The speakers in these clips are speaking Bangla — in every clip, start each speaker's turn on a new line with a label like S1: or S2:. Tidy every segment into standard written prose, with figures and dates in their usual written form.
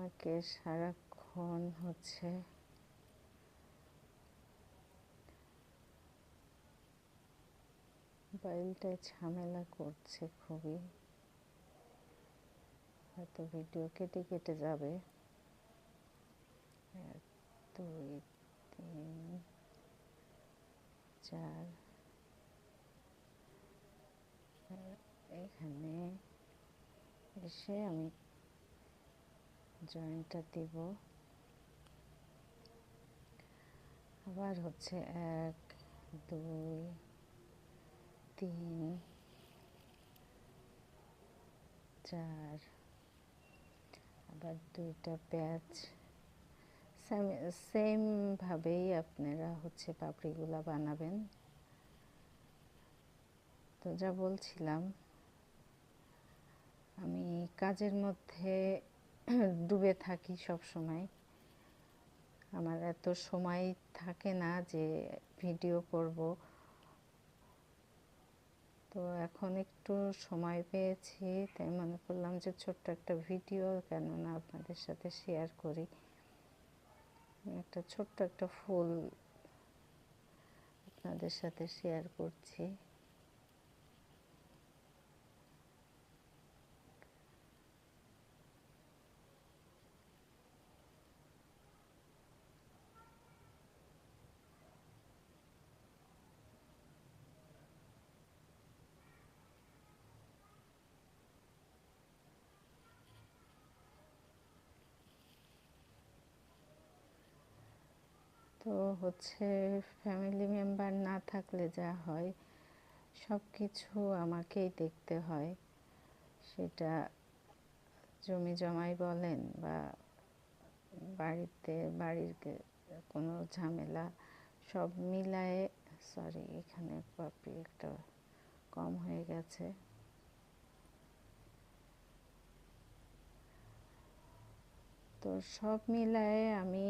S1: আমাকে সারাক্ষণ হচ্ছে মোবাইলটায় ঝামেলা করছে খুবই, হয়তো ভিডিও কেটে কেটে যাবে। 1 2 3 4 এখানে এসে আমি জয়েন্টটা দিব। আবার হচ্ছে 1 2 3 4 আবার 2টা প্যাচ। সেম ভাবেই আপনারা হচ্ছে পাপড়িগুলা বানাবেন। তো যা বলছিলাম, আমি কাজের মধ্যে ডুবে থাকি সব সময়। আমার এত সময় থাকে না যে ভিডিও করব। তো এখন একটু সময় পেয়েছি, তাই মনে করলাম যে ছোট্ট একটা ভিডিও কেননা আপনাদের সাথে শেয়ার করি। একটা ছোট্ট একটা ফুল আপনাদের সাথে শেয়ার করছি। তো হচ্ছে ফ্যামিলি মেম্বার না থাকলে যা হয়, সব কিছু আমাকেই দেখতে হয়। সেটা জমি জমাই বলেন বা বাড়ির কোনো ঝামেলা, সব মিলায়ে। সরি, এখানে পাপড়ি একটা কম হয়ে গেছে। তো সব মিলায়ে আমি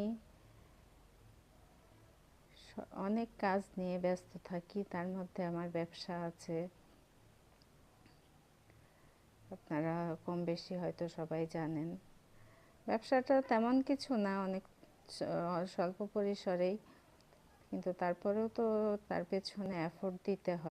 S1: অনেক কাজ নিয়ে ব্যস্ত থাকি। তার মধ্যে আমার ব্যবসা আছে, আপনারা কম বেশি হয়তো সবাই জানেন। ব্যবসাটা তেমন কিছু না, অনেক স্বল্প পরিসরেই, কিন্তু তারপরেও তো তার পেছনে এফোর্ট দিতে হয়।